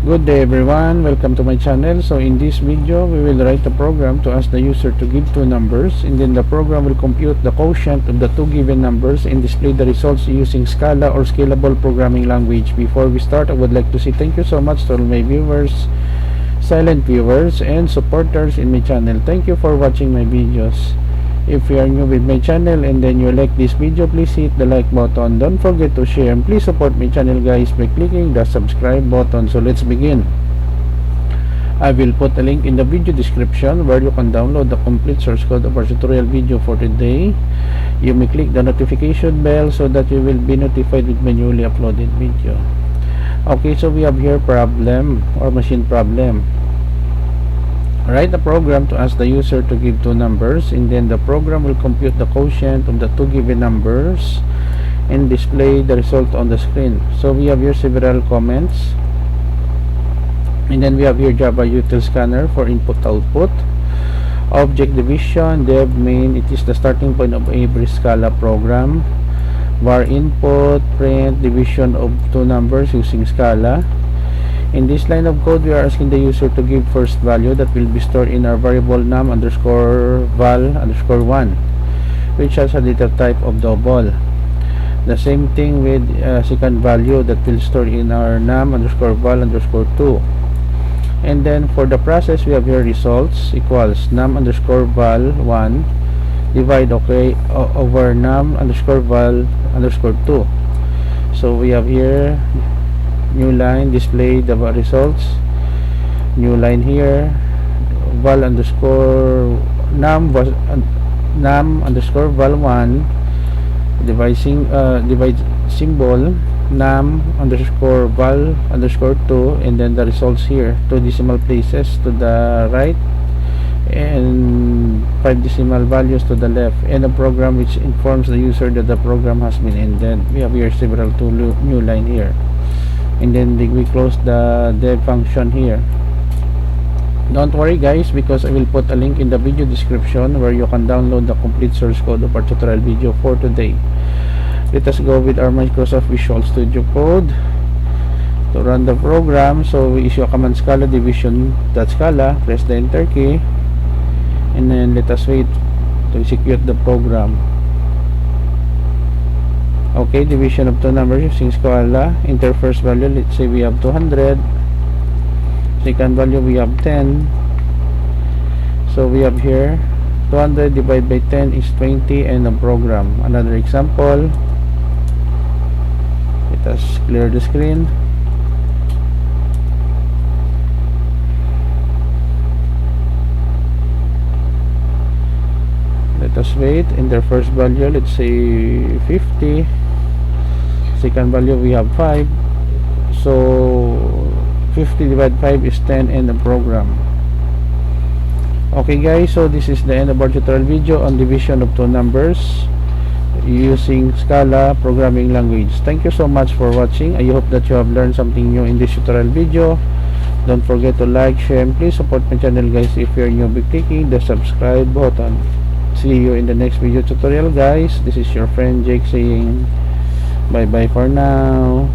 Good day everyone, welcome to my channel. So in this video we will write a program to ask the user to give two numbers, and then the program will compute the quotient of the two given numbers and display the results using Scala or scalable programming language. Before we start, I would like to say thank you so much to all my viewers, silent viewers and supporters in my channel. Thank you for watching my videos. If you are new with my channel and then you like this video, please hit the like button. Don't forget to share, and please support my channel guys by clicking the subscribe button. So let's begin. I will put a link in the video description where you can download the complete source code of our tutorial video for today. You may click the notification bell so that you will be notified with my newly uploaded video. Okay, so we have here problem or machine problem. Write a program to ask the user to give two numbers, and then the program will compute the quotient of the two given numbers and display the result on the screen. So we have here several comments, and then we have here Java util scanner for input output, object division, dev main, it is the starting point of every Scala program, var input, print division of two numbers using Scala. In this line of code, we are asking the user to give first value that will be stored in our variable num underscore val underscore 1, which has a data type of double. The same thing with second value that will store in our num underscore val underscore 2. And then for the process, we have here results equals num underscore val 1 divide over num underscore val underscore 2. So we have here new line, display the results, new line here, val underscore num underscore val 1 divide symbol num underscore val underscore 2, and then the results here, 2 decimal places to the right and 5 decimal values to the left, and a program which informs the user that the program has been ended. We have here several new line here, and then we close the dev function here. Don't worry guys, because I will put a link in the video description where you can download the complete source code of our tutorial video for today. Let us go with our Microsoft Visual Studio Code to run the program. So we issue a command Scala division.scala, press the enter key, and then let us wait to execute the program. Okay, division of two numbers using Scala. Enter first value, let's say we have 200. Second value we have 10. So we have here 200 divided by 10 is 20, and the program. Another example. Let us clear the screen. Let us wait. Enter first value, let's say 50. Second value we have 5, so 50 divided 5 is 10, and the program. Okay guys, so this is the end of our tutorial video on division of two numbers using Scala programming language. Thank you so much for watching. I hope that you have learned something new in this tutorial video. Don't forget to like, share, and please support my channel guys if you are new by clicking the subscribe button. See you in the next video tutorial guys. This is your friend Jake saying bye bye for now.